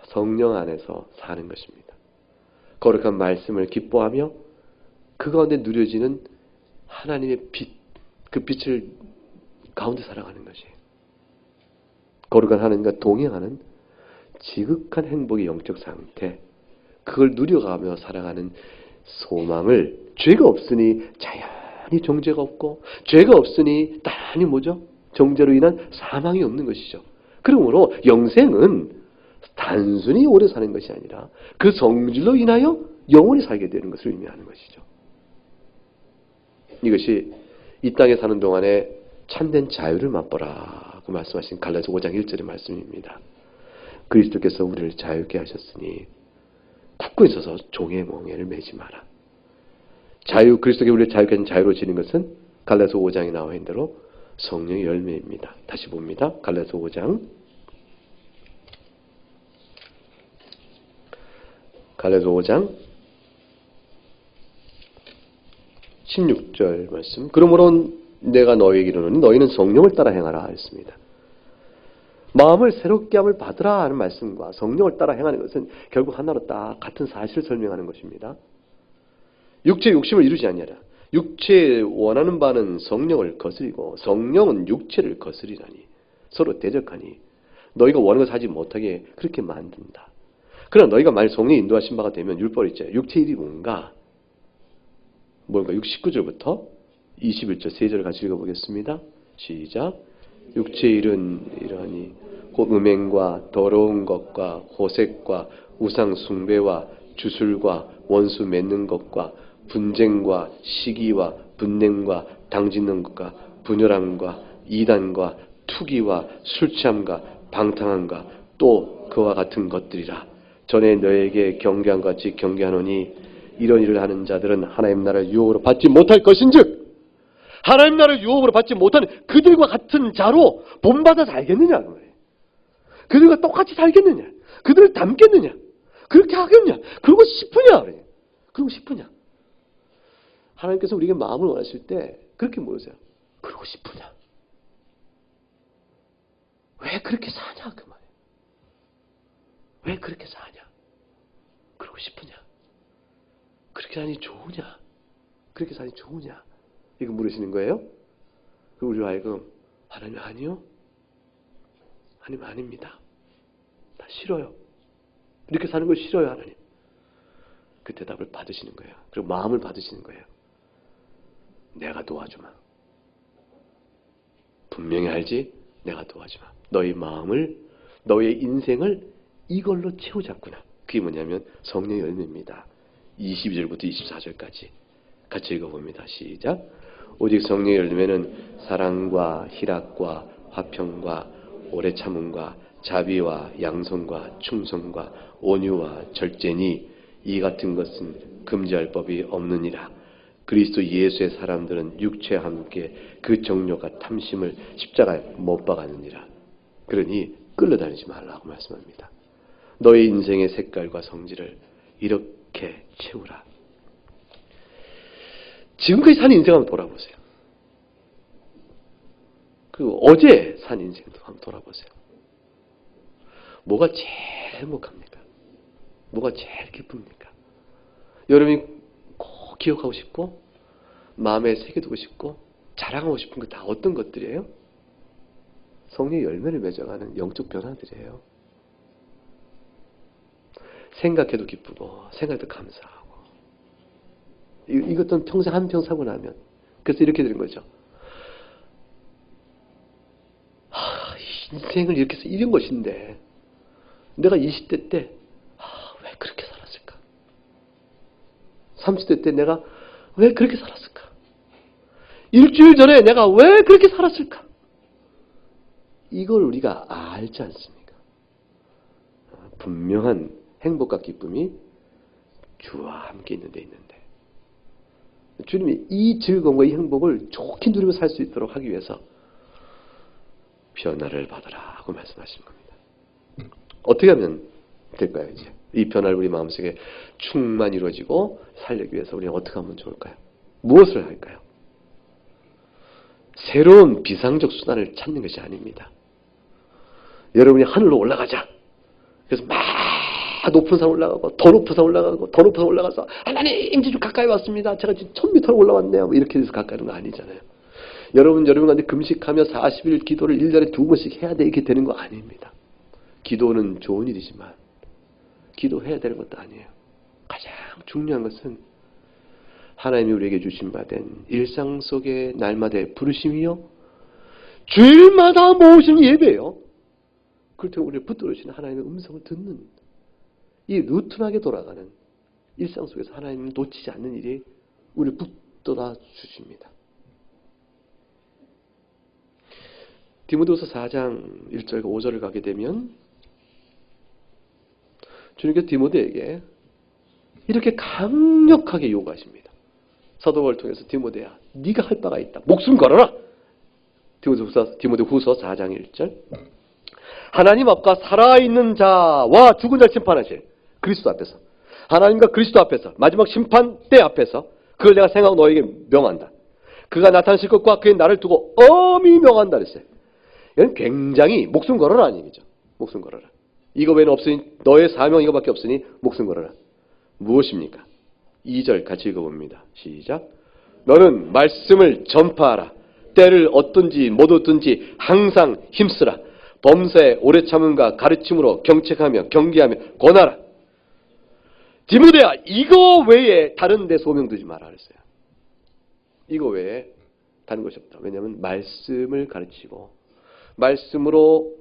성령 안에서 사는 것입니다. 거룩한 말씀을 기뻐하며 그 가운데 누려지는 하나님의 빛, 그 빛을 가운데 살아가는 것이에요. 거룩한 하나님과 동행하는 지극한 행복의 영적 상태, 그걸 누려가며 살아가는 소망을 죄가 없으니 자연히 정죄가 없고 죄가 없으니 단히 뭐죠? 정죄로 인한 사망이 없는 것이죠. 그러므로 영생은 단순히 오래 사는 것이 아니라 그 성질로 인하여 영원히 살게 되는 것을 의미하는 것이죠. 이것이 이 땅에 사는 동안에 참된 자유를 맛보라 그 말씀하신 갈라디아서 5장 1절의 말씀입니다. 그리스도께서 우리를 자유케 하셨으니 굳건히 서서 종의 멍에를 매지 마라. 자유, 그리스도께서 우리를 자유케 하신 자유로워지는 것은 갈라디아서 5장에 나와 있는 대로 성령의 열매입니다. 다시 봅니다. 갈라디아서 5장 갈라디아서 5장 16절 말씀. 그러므로 내가 너희에게 이르노니 너희는 성령을 따라 행하라 했습니다. 마음을 새롭게 함을 받으라 하는 말씀과 성령을 따라 행하는 것은 결국 하나로 딱 같은 사실을 설명하는 것입니다. 육체의 욕심을 이루지 아니하라. 육체에 원하는 바는 성령을 거스리고 성령은 육체를 거스리나니 서로 대적하니 너희가 원하는 것을 하지 못하게 그렇게 만든다. 그러나 너희가 만일 성령이 인도하신 바가 되면 율법이 있죠. 육체의 일이 뭔가 19절부터 21절 세 절을 같이 읽어보겠습니다. 시작. 육체의 일은 이러하니 곧 음행과 더러운 것과 호색과 우상 숭배와 주술과 원수 맺는 것과 분쟁과 시기와 분냄과 당짓는 것과 분열함과 이단과 투기와 술취함과 방탕함과 또 그와 같은 것들이라. 전에 너에게 경계한 것 같이 경계하노니 이런 일을 하는 자들은 하나님 나라를 유혹으로 받지 못할 것인즉 하나님 나라를 유혹으로 받지 못하는 그들과 같은 자로 본받아 살겠느냐 그 말이에요. 그들과 똑같이 살겠느냐, 그들을 닮겠느냐, 그렇게 하겠냐, 그러고 싶으냐 그래요. 그러고 싶으냐. 하나님께서 우리에게 마음을 원하실 때 그렇게 물으세요. 그러고 싶으냐? 왜 그렇게 사냐 그 말이에요. 왜 그렇게 사냐? 그러고 싶으냐? 그렇게 사니 좋으냐? 그렇게 사니 좋으냐? 이거 물으시는 거예요? 우리로 하여금 하나님 아니요? 하나님 아닙니다. 나 싫어요. 이렇게 사는 거 싫어요 하나님. 그 대답을 받으시는 거예요. 그리고 마음을 받으시는 거예요. 내가 도와주마. 분명히 알지? 내가 도와주마. 너희 마음을, 너의 인생을 이걸로 채우자꾸나. 그게 뭐냐면 성령의 열매입니다. 22절부터 24절까지 같이 읽어봅니다. 시작. 오직 성령의 열매는 사랑과 희락과 화평과 오래 참음과 자비와 양선과 충성과 온유와 절제니 이 같은 것은 금지할 법이 없느니라. 그리스도 예수의 사람들은 육체와 함께 그 정욕과 탐심을 십자가에 못 박았느니라. 그러니 끌려다니지 말라고 말씀합니다. 너의 인생의 색깔과 성질을 이렇게 채우라. 지금까지 산 인생 한번 돌아보세요. 그 어제 산 인생도 한번 돌아보세요. 뭐가 제일 행복합니까? 뭐가 제일 기쁩니까? 여러분이 꼭 기억하고 싶고 마음에 새겨두고 싶고 자랑하고 싶은 거 다 어떤 것들이에요? 성령의 열매를 맺어가는 영적 변화들이에요. 생각해도 기쁘고 생각해도 감사하고 이것도 평생 한 평 사고 나면. 그래서 이렇게 되는 거죠. 인생을 이렇게 해서 이런 것인데 내가 20대 때 왜 그렇게 살았을까? 30대 때 내가 왜 그렇게 살았을까? 일주일 전에 내가 왜 그렇게 살았을까? 이걸 우리가 알지 않습니까? 분명한 행복과 기쁨이 주와 함께 있는 데 있는데 주님이 이 즐거움과 이 행복을 좋게 누리며 살 수 있도록 하기 위해서 변화를 받아라 하고 말씀하시는 겁니다. 어떻게 하면 될까요? 이제 이 변화를 우리 마음속에 충만히 이루어지고 살려기 위해서 우리는 어떻게 하면 좋을까요? 무엇을 할까요? 새로운 비상적 수단을 찾는 것이 아닙니다. 여러분이 하늘로 올라가자. 그래서 막 높은 산 올라가고 더 높은 산 올라가고 더 높은 산 올라가서 하나님 이제 좀 가까이 왔습니다. 제가 지금 1000m로 올라왔네요. 뭐 이렇게 해서 가까이 오는 거 아니잖아요. 여러분한테 금식하며 40일 기도를 1년에 2번씩 해야 돼. 이렇게 되는 거 아닙니다. 기도는 좋은 일이지만 기도해야 되는 것도 아니에요. 가장 중요한 것은 하나님이 우리에게 주신 바 된 일상 속의 날마다의 부르심이요. 주일마다 모으신 예배예요. 그렇다고 우리를 붙들으시는 하나님의 음성을 듣는 이 루틴하게 돌아가는 일상 속에서 하나님을 놓치지 않는 일이 우리를 붙들어 주십니다. 디모데후서 4장 1절과 5절을 가게 되면 주님께서 디모데에게 이렇게 강력하게 요구하십니다. 사도 바울을 통해서 디모데야, 네가 할 바가 있다. 목숨 걸어라. 디모데후서 4장 1절. 하나님 앞과 살아있는 자와 죽은 자를 심판하실 그리스도 앞에서, 하나님과 그리스도 앞에서, 마지막 심판 때 앞에서 그걸 내가 생각하고 너에게 명한다. 그가 나타나실 것과 그의 나를 두고 엄히 명한다 그랬어요. 이건 굉장히 목숨 걸어라 하는 얘기죠. 목숨 걸어라. 이거 외에는 없으니 너의 사명 이거밖에 없으니 목숨 걸어라. 무엇입니까? 2절 같이 읽어봅니다. 시작. 너는 말씀을 전파하라. 때를 얻든지 못 얻든지 항상 힘쓰라. 범사에 오래 참음과 가르침으로 경책하며 경계하며 권하라. 디모데야, 이거 외에 다른 데 소명 두지 마라 그랬어요. 이거 외에 다른 것이 없다. 왜냐하면 말씀을 가르치고 말씀으로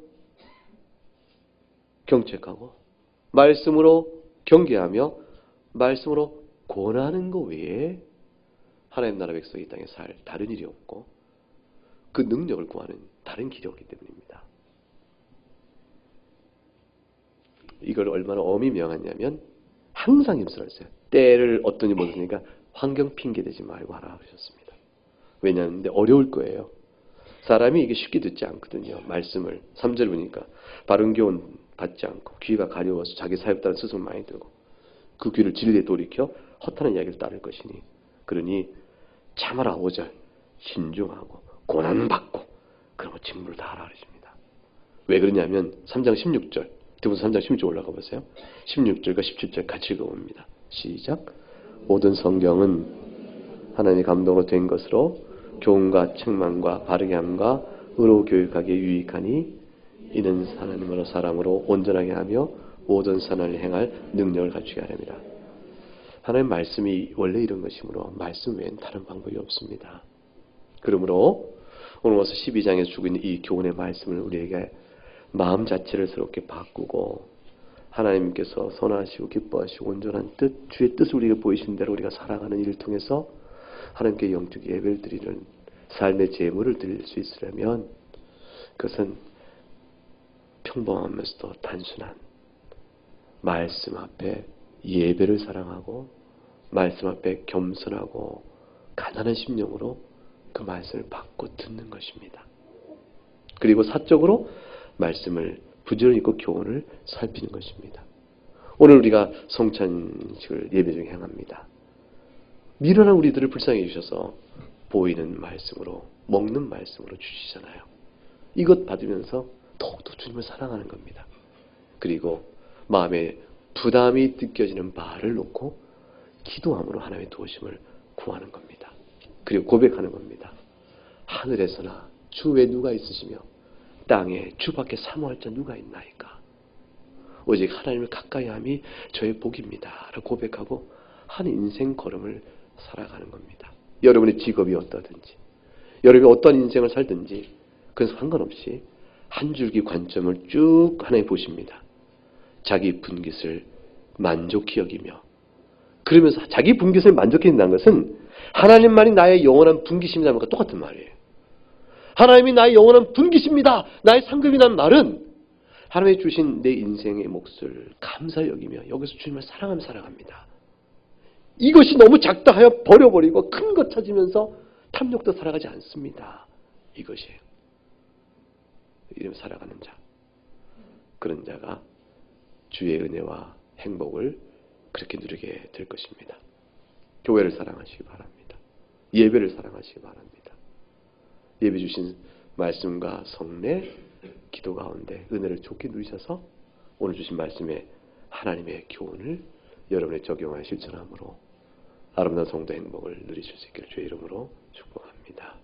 경책하고 말씀으로 경계하며 말씀으로 권하는 것 외에 하나님 나라 백성이 이 땅에 살 다른 일이 없고 그 능력을 구하는 다른 길이 없기 때문입니다. 이걸 얼마나 엄히 명하냐면 항상 힘쓰라 했어요. 때를 어떠니 못하니까 환경 핑계 대지 말고 하라 하셨습니다. 왜냐하면 어려울 거예요. 사람이 이게 쉽게 듣지 않거든요. 말씀을 3절 보니까 바른 교훈 받지 않고 귀가 가려워서 자기 사역다는 스스로 많이 들고 그 귀를 진리에 돌이켜 허탄한 이야기를 따를 것이니 그러니 참아라 5절 신중하고 고난받고 그러면 직무를 다하라 그러십니다. 왜 그러냐면 3장 16절 디모데 3장 16절 올라가 보세요. 16절과 17절 같이 읽어봅니다. 시작. 모든 성경은 하나님의 감동으로 된 것으로 교훈과 책망과 바르게 함과 의로 교육하기에 유익하니 이는 하나님으로 사람으로 온전하게 하며 모든 선을 행할 능력을 갖추게 하렵니다. 하나님의 말씀이 원래 이런 것이므로 말씀 외엔 다른 방법이 없습니다. 그러므로 오늘 와서 12장에서 주고 있는 이 교훈의 말씀을 우리에게 마음 자체를 새롭게 바꾸고 하나님께서 선하시고 기뻐하시고 온전한 뜻, 주의 뜻을 우리에게 보이신 대로 우리가 살아가는 일을 통해서 하나님께 영적 예배를 드리는 삶의 제물을 드릴 수 있으려면 그것은 평범하면서도 단순한 말씀 앞에 예배를 사랑하고 말씀 앞에 겸손하고 가난한 심령으로 그 말씀을 받고 듣는 것입니다. 그리고 사적으로 말씀을 부지런히 읽고 교훈을 살피는 것입니다. 오늘 우리가 성찬식을 예배 중에 행합니다. 미련한 우리들을 불쌍히 해주셔서 보이는 말씀으로 먹는 말씀으로 주시잖아요. 이것 받으면서 더욱더 주님을 사랑하는 겁니다. 그리고 마음에 부담이 느껴지는 바를 놓고 기도함으로 하나님의 도우심을 구하는 겁니다. 그리고 고백하는 겁니다. 하늘에서나 주 외에 누가 있으시며 땅에 주밖에 사모할 자 누가 있나이까. 오직 하나님을 가까이 함이 저의 복입니다. 라고 고백하고 한 인생 걸음을 살아가는 겁니다. 여러분의 직업이 어떠든지, 여러분이 어떤 인생을 살든지 그건 상관없이 한 줄기 관점을 쭉 하나님 보십니다. 자기 분깃을 만족히 여기며, 그러면서 자기 분깃을 만족히 여긴다는 것은 하나님만이 나의 영원한 분깃입니다는 것과 똑같은 말이에요. 하나님이 나의 영원한 분깃입니다, 나의 상급이라는 말은 하나님이 주신 내 인생의 몫을 감사히 여기며 여기서 주님을 사랑하며 살아갑니다. 이것이 너무 작다 하여 버려버리고 큰 것 찾으면서 탐욕도 살아가지 않습니다. 이것이에요. 이름 살아가는 자. 그런 자가 주의 은혜와 행복을 그렇게 누리게 될 것입니다. 교회를 사랑하시기 바랍니다. 예배를 사랑하시기 바랍니다. 예배 주신 말씀과 성례, 기도 가운데 은혜를 좋게 누리셔서 오늘 주신 말씀에 하나님의 교훈을 여러분의 적용하여 실천함으로 아름다운 성도 행복을 누리실 수 있기를 주의 이름으로 축복합니다.